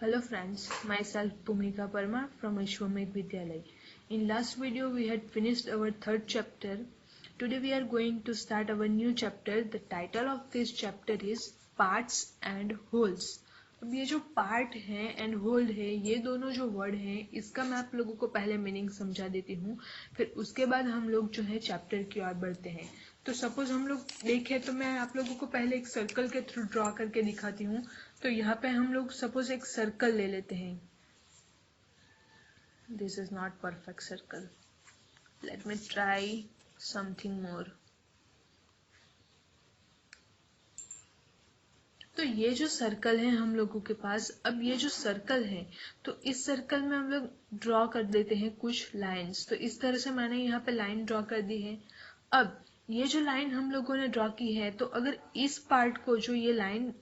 Hello friends, myself Bhumika Parmar from Ashwamedh Vidyalay. In last video we had finished our third chapter. Today we are going to start our new chapter. The title of this chapter is Parts and Wholes. अब ये जो part है and whole है, ये दोनों जो word हैं, इसका मैं आप लोगों को पहले मीनिंग समझा देती हूँ, फिर उसके बाद हम लोग जो है चैप्टर की ओर बढ़ते हैं। तो सपोज हम लोग देखें तो मैं आप लोगों को पहले एक सर्कल के थ्रू ड्रॉ करके दिखाती हूँ। तो यहाँ पे हम लोग सपोज एक सर्कल ले लेते हैं। This is not perfect circle, let me try something more. तो ये जो सर्कल है हम लोगों के पास, अब ये जो सर्कल है तो इस सर्कल में हम लोग ड्रॉ कर देते हैं कुछ लाइंस। तो इस तरह से मैंने यहाँ पे लाइन ड्रॉ कर दी है। अब ये जो लाइन हम लोगों ने ड्रॉ की है, तो अगर इस पार्ट को, जो ये लाइन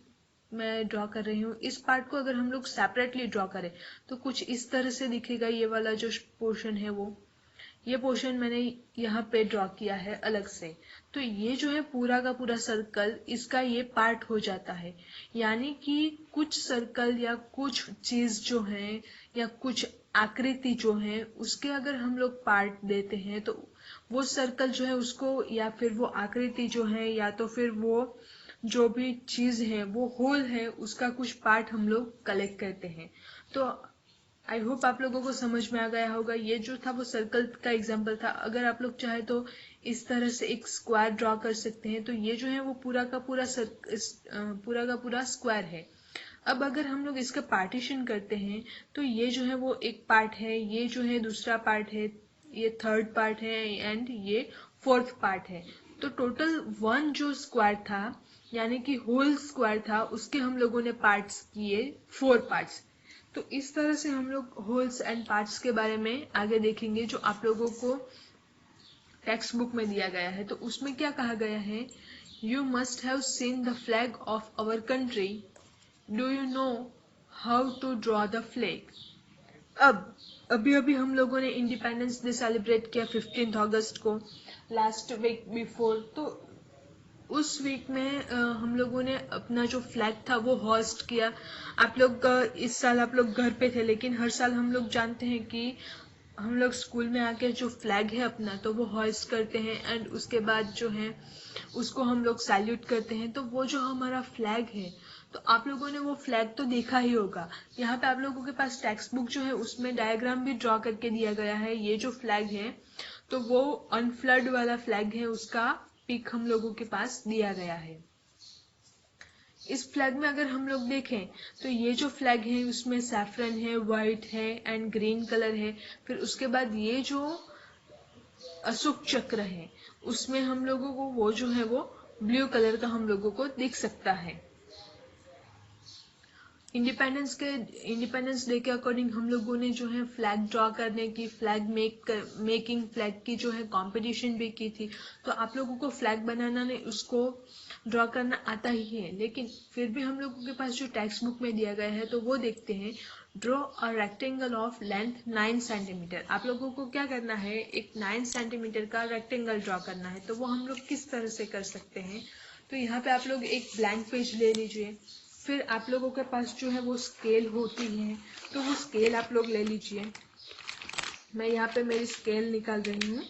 मैं ड्रॉ कर रही हूँ, इस पार्ट को अगर हम लोग सेपरेटली ड्रॉ करें तो कुछ इस तरह से दिखेगा। ये वाला जो पोर्शन है वो, ये पोर्शन मैंने यहाँ पे ड्रॉ किया है अलग से। तो ये जो है पूरा का पूरा सर्कल, इसका ये पार्ट हो जाता है। यानी कि कुछ सर्कल या कुछ चीज जो है या कुछ आकृति जो है, उसके अगर हम लोग पार्ट देते हैं तो वो सर्कल जो है उसको, या फिर वो आकृति जो है, या तो फिर वो जो भी चीज है वो होल है, उसका कुछ पार्ट हम लोग कलेक्ट करते हैं। तो आई होप आप लोगों को समझ में आ गया होगा। ये जो था वो सर्कल का एग्जाम्पल था। अगर आप लोग चाहे तो इस तरह से एक स्क्वायर ड्रॉ कर सकते हैं। तो ये जो है वो पूरा का पूरा स्क्वायर है। अब अगर हम लोग इसका पार्टीशन करते हैं तो ये जो है वो एक पार्ट है, ये जो है दूसरा पार्ट है, ये थर्ड पार्ट है एंड ये फोर्थ पार्ट है। तो टोटल वन जो स्क्वायर था, यानी कि होल स्क्वायर था, उसके हम लोगों ने पार्ट्स किए 4 पार्ट्स। तो इस तरह से हम लोग होल्स एंड पार्ट्स के बारे में आगे देखेंगे, जो आप लोगों को टेक्स्ट बुक में दिया गया है। तो उसमें क्या कहा गया है, you must have seen the flag of our country, do you know how to draw the flag. अब अभी अभी हम लोगों ने इंडिपेंडेंस डे सेलिब्रेट किया 15 अगस्त को, लास्ट वीक बिफोर। तो उस वीक में हम लोगों ने अपना जो फ्लैग था वो होस्ट किया। आप लोग इस साल आप लोग घर पे थे, लेकिन हर साल हम लोग जानते हैं कि हम लोग स्कूल में आके जो फ्लैग है अपना, तो वो होस्ट करते हैं एंड उसके बाद जो है उसको हम लोग सैल्यूट करते हैं। तो वो जो हमारा फ्लैग है, तो आप लोगों ने वो फ्लैग तो देखा ही होगा। यहाँ पे आप लोगों के पास टेक्स्ट बुक जो है उसमें डायग्राम भी ड्रॉ करके दिया गया है। ये जो फ्लैग है तो वो अनफ्लड वाला फ्लैग है, उसका पिक हम लोगों के पास दिया गया है। इस फ्लैग में अगर हम लोग देखें तो ये जो फ्लैग है उसमें सैफरन है, व्हाइट है एंड ग्रीन कलर है। फिर उसके बाद ये जो अशोक चक्र है उसमें हम लोगों को वो जो है वो ब्लू कलर का हम लोगों को दिख सकता है। इंडिपेंडेंस डे के अकॉर्डिंग हम लोगों ने जो है फ्लैग ड्रॉ करने की, मेकिंग फ्लैग की जो है कंपटीशन भी की थी। तो आप लोगों को फ्लैग बनाना ने उसको ड्रॉ करना आता ही है, लेकिन फिर भी हम लोगों के पास जो टेक्स्ट बुक में दिया गया है तो वो देखते हैं। Draw a rectangle of length 9 centimetre. आप लोगों को क्या करना है, एक 9 सेंटीमीटर का रेक्टेंगल ड्रॉ करना है। तो वो हम लोग किस तरह से कर सकते हैं, तो यहाँ पे आप लोग एक ब्लैंक पेज ले लीजिए। फिर आप लोगों के पास जो है वो स्केल होती है, तो वो स्केल आप लोग ले लीजिए। मैं यहाँ पे मेरी स्केल निकाल रही हूँ।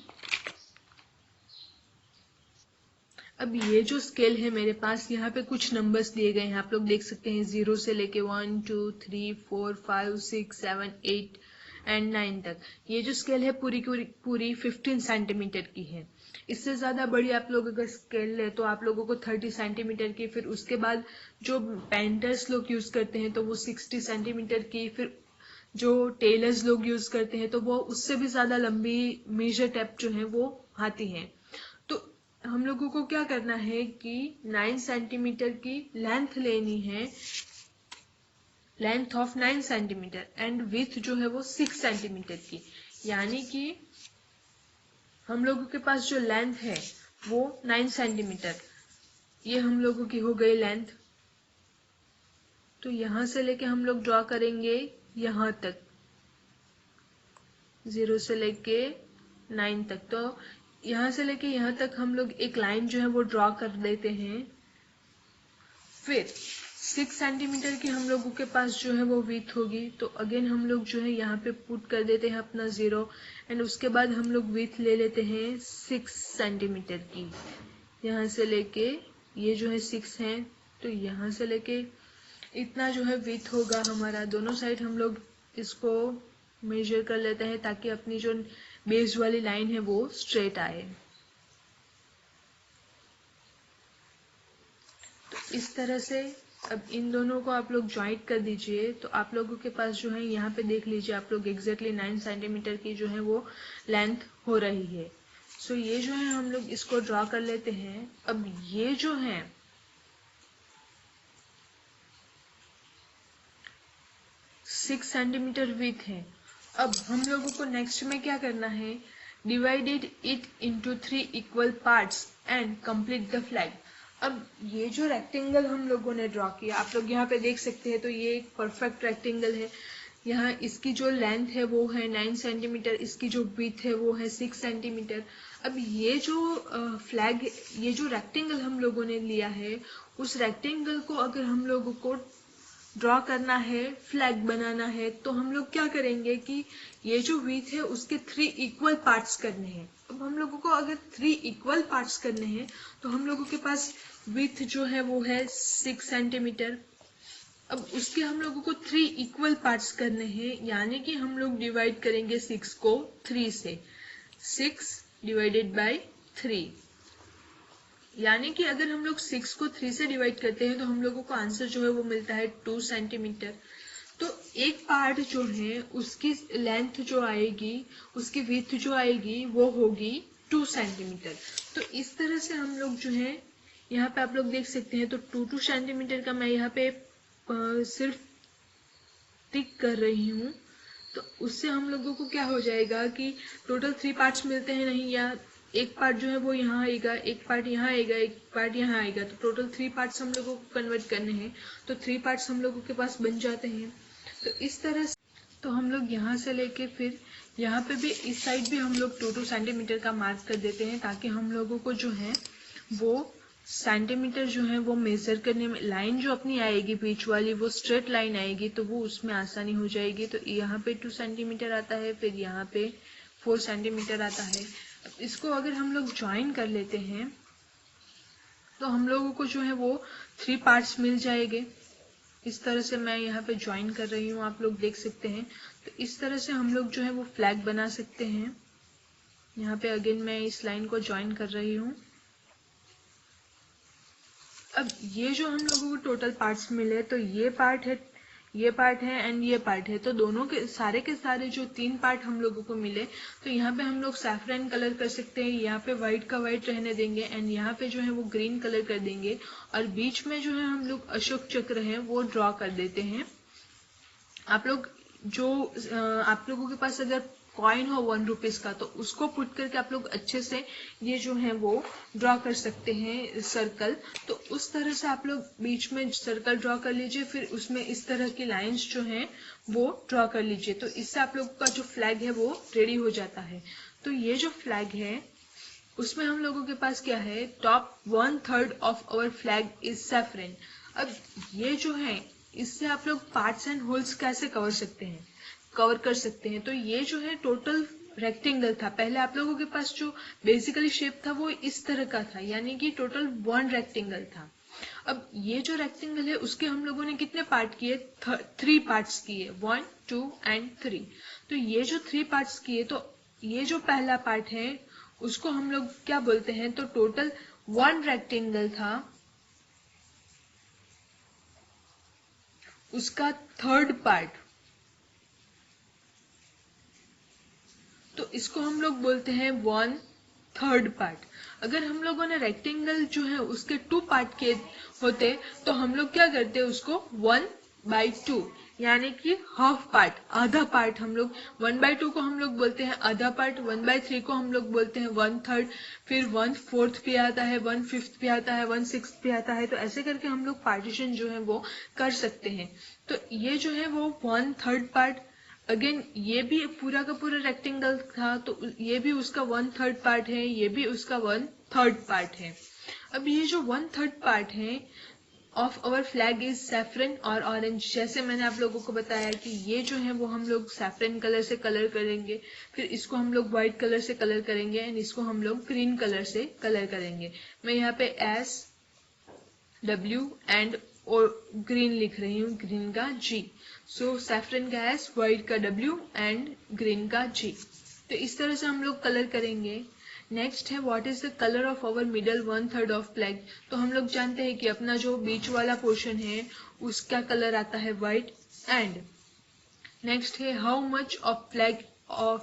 अब ये जो स्केल है मेरे पास, यहाँ पे कुछ नंबर्स दिए गए हैं, आप लोग देख सकते हैं 0 से लेके 1 2 3 4 5 6 7 8 एंड 9 तक। ये जो स्केल है पूरी 15 सेंटीमीटर की है। इससे ज्यादा बड़ी आप लोग अगर स्केल ले तो आप लोगों को 30 सेंटीमीटर की, फिर उसके बाद जो पेंटर्स लोग यूज करते हैं तो वो 60 सेंटीमीटर की, फिर जो टेलर्स लोग यूज करते हैं तो वो उससे भी ज्यादा लंबी मेजर टेप जो है वो आती है। तो हम लोगों को क्या करना है कि 9 सेंटीमीटर की लेंथ लेनी है, length of 9 centimetre and with जो है वो 6 सेंटीमीटर की। यानी कि हम लोगों के पास जो लेंथ है वो 9 सेंटीमीटर, ये हम लोगों की हो गई लेंथ। तो यहां से लेके हम लोग ड्रॉ करेंगे यहां तक, 0 से लेके 9 तक। तो यहां से लेके यहां तक हम लोग एक लाइन जो है वो ड्रॉ कर देते हैं। फिर 6 सेंटीमीटर की हम लोगों के पास जो है वो विड्थ होगी। तो अगेन हम लोग जो है यहाँ पे पुट कर देते हैं अपना 0 एंड उसके बाद हम लोग विड्थ ले लेते हैं 6 सेंटीमीटर की। यहाँ से लेके ये जो है 6 है, तो यहाँ से लेके इतना जो है विड्थ होगा हमारा। दोनों साइड हम लोग इसको मेजर कर लेते हैं ताकि अपनी जो बेस वाली लाइन है वो स्ट्रेट आए। तो इस तरह से अब इन दोनों को आप लोग ज्वाइंट कर दीजिए। तो आप लोगों के पास जो है यहाँ पे देख लीजिए आप लोग एग्जैक्टली 9 सेंटीमीटर की जो है वो लेंथ हो रही है। सो ये जो है हम लोग इसको ड्रॉ कर लेते हैं। अब ये जो है 6 सेंटीमीटर विड्थ है। अब हम लोगों को नेक्स्ट में क्या करना है, divided it into 3 equal parts and complete the flag. अब ये जो रेक्टेंगल हम लोगों ने ड्रॉ किया, आप लोग यहाँ पे देख सकते हैं, तो ये एक परफेक्ट रेक्टेंगल है। यहाँ इसकी जो लेंथ है वो है 9 सेंटीमीटर, इसकी जो विड्थ है वो है 6 सेंटीमीटर। अब ये जो फ्लैग, ये जो रेक्टेंगल हम लोगों ने लिया है, उस रेक्टेंगल को अगर हम लोगों को ड्रॉ करना है, फ्लैग बनाना है, तो हम लोग क्या करेंगे कि ये जो विड्थ है उसके 3 इक्वल पार्ट्स करने हैं। अब हम लोगों को अगर 3 इक्वल पार्ट्स करने हैं तो हम लोगों के पास विड्थ जो है वो है 6 सेंटीमीटर। अब उसके हम लोगों को 3 इक्वल पार्ट्स करने हैं, यानी कि हम लोग डिवाइड करेंगे 6 को 3 से। 6 डिवाइडेड बाय 3, यानी कि अगर हम लोग 6 को 3 से डिवाइड करते हैं तो हम लोगों को आंसर जो है वो मिलता है 2 सेंटीमीटर। तो एक पार्ट जो है उसकी लेंथ जो आएगी, उसकी विड्थ जो आएगी वो होगी 2 सेंटीमीटर। तो इस तरह से हम लोग जो है यहाँ पे आप लोग देख सकते हैं, तो 2 सेंटीमीटर का मैं यहाँ पे सिर्फ टिक कर रही हूँ। तो उससे हम लोगों को क्या हो जाएगा कि टोटल 3 पार्ट्स मिलते हैं, नहीं, या एक पार्ट जो है वो यहाँ आएगा, एक पार्ट यहाँ आएगा, एक पार्ट यहाँ आएगा। तो टोटल 3 पार्ट्स हम लोगों को कन्वर्ट करने हैं, तो 3 पार्ट्स हम लोगों के पास बन जाते हैं। तो इस तरह से तो हम लोग यहाँ से लेके फिर यहाँ पे भी इस साइड भी हम लोग 2 सेंटीमीटर का मार्क कर देते हैं, ताकि हम लोगों को जो है वो सेंटीमीटर जो है वो मेजर करने में, लाइन जो अपनी आएगी बीच वाली वो स्ट्रेट लाइन आएगी, तो वो उसमें आसानी हो जाएगी। तो यहाँ पे 2 सेंटीमीटर आता है, फिर यहाँ पे 4 सेंटीमीटर आता है। अब इसको अगर हम लोग ज्वाइन कर लेते हैं तो हम लोगों को जो है वो 3 पार्ट्स मिल जाएंगे। इस तरह से मैं यहाँ पे ज्वाइन कर रही हूँ, आप लोग देख सकते हैं। तो इस तरह से हम लोग जो है वो फ्लैग बना सकते हैं। यहाँ पे अगेन मैं इस लाइन को ज्वाइन कर रही हूँ। अब ये जो हम लोगों को टोटल पार्ट्स मिले, तो ये पार्ट है, ये पार्ट है एंड ये पार्ट है। तो दोनों के सारे जो 3 पार्ट हम लोगों को मिले, तो यहाँ पे हम लोग सैफरन कलर कर सकते हैं, यहाँ पे व्हाइट का व्हाइट रहने देंगे एंड यहाँ पे जो है वो ग्रीन कलर कर देंगे, और बीच में जो है हम लोग अशोक चक्र है वो ड्रॉ कर देते हैं। आप लोग जो आप लोगों के पास अगर कॉइन हो 1 रुपीज का, तो उसको पुट करके आप लोग अच्छे से ये जो है वो ड्रॉ कर सकते हैं सर्कल। तो उस तरह से आप लोग बीच में सर्कल ड्रॉ कर लीजिए, फिर उसमें इस तरह की लाइंस जो हैं वो ड्रॉ कर लीजिए। तो इससे आप लोग का जो फ्लैग है वो रेडी हो जाता है। तो ये जो फ्लैग है उसमें हम लोगों के पास क्या है, top 1/3 of our flag is saffron. अब ये जो है इससे आप लोग पार्ट्स एंड होल्स कैसे कवर कर सकते हैं। तो ये जो है टोटल रेक्टेंगल था। पहले आप लोगों के पास जो बेसिकली शेप था वो इस तरह का था, यानी कि टोटल 1 रेक्टेंगल था। अब ये जो रेक्टेंगल है उसके हम लोगों ने कितने पार्ट किए, 3 पार्ट्स किए, 1, 2 एंड 3। तो ये जो 3 पार्ट्स किए, तो ये जो पहला पार्ट है उसको हम लोग क्या बोलते हैं, तो टोटल 1 रेक्टेंगल था, उसका 3rd पार्ट, तो इसको हम लोग बोलते हैं 1/3 पार्ट। अगर हम लोगों ने रेक्टेंगल जो है उसके 2 पार्ट के होते तो हम लोग क्या करते, उसको 1/2, यानी कि हाफ पार्ट, आधा पार्ट। हम लोग 1/2 को हम लोग बोलते हैं आधा पार्ट, 1/3 को हम लोग बोलते हैं 1/3, फिर 1/4 भी आता है, 1/5 भी आता है, 1/6 भी आता है। तो ऐसे करके हम लोग पार्टीशन जो है वो कर सकते हैं। तो ये जो है वो 1/3 पार्ट, अगेन ये भी पूरा का पूरा रेक्टेंगल था, तो ये भी उसका 1/3 पार्ट है, ये भी उसका 1/3 पार्ट है। अब ये जो 1/3 पार्ट है of our flag is saffron और ऑरेंज। जैसे मैंने आप लोगों को बताया कि ये जो है वो हम लोग सैफरन कलर से कलर करेंगे, फिर इसको हम लोग व्हाइट कलर से कलर करेंगे एंड इसको हम लोग ग्रीन कलर से कलर करेंगे। मैं यहाँ पे एस डब्ल्यू एंड और ग्रीन लिख रही हूँ, ग्रीन का जी। सो सैफरन का एस, व्हाइट का डब्ल्यू एंड ग्रीन का जी। तो इस तरह से हम लोग कलर करेंगे। नेक्स्ट है what is the colour of our middle 1/3 of flag. तो हम लोग जानते हैं कि अपना जो बीच वाला पोर्शन है उसका कलर आता है व्हाइट। एंड नेक्स्ट है how much of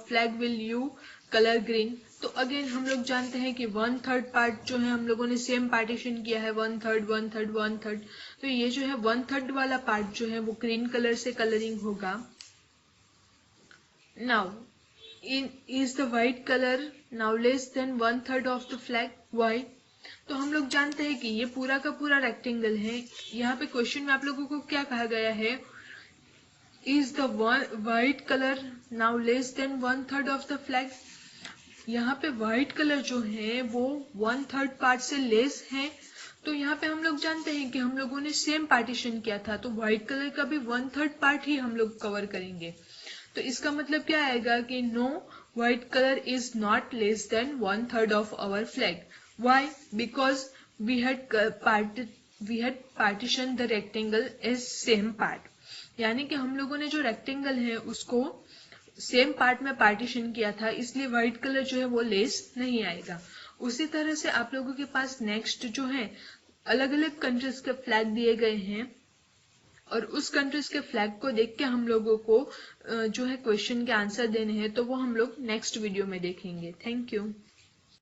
flag will you colour green. तो अगेन हम लोग जानते हैं कि 1/3 पार्ट जो है हम लोगों ने सेम पार्टीशन किया है, 1/3 1/3 1/3। तो ये जो है 1/3 वाला पार्ट जो है वो ग्रीन कलर से कलरिंग होगा। Now is the white color now less than 1/3 of the flag? Why? तो हम लोग जानते हैं कि ये पूरा का पूरा रेक्टेंगल है। यहाँ पे क्वेश्चन में आप लोगों को क्या कहा गया है, is the white color now less than 1/3 of the flag? यहाँ पे व्हाइट कलर जो है वो 1/3 पार्ट से लेस है। तो यहाँ पे हम लोग जानते हैं कि हम लोगों ने सेम पार्टीशन किया था, तो व्हाइट कलर का भी 1/3 पार्ट ही हम लोग कवर करेंगे। तो इसका मतलब क्या आएगा कि no white colour is not less than 1/3 of our flag. Why? Because we had partition the rectangle as same part. यानी कि हम लोगों ने जो रेक्टेंगल है उसको सेम पार्ट में पार्टीशन किया था, इसलिए व्हाइट कलर जो है वो लेस नहीं आएगा। उसी तरह से आप लोगों के पास नेक्स्ट जो है अलग अलग कंट्रीज के फ्लैग दिए गए हैं और उस कंट्रीज के फ्लैग को देख के हम लोगों को जो है क्वेश्चन के आंसर देने हैं, तो वो हम लोग नेक्स्ट वीडियो में देखेंगे। Thank you.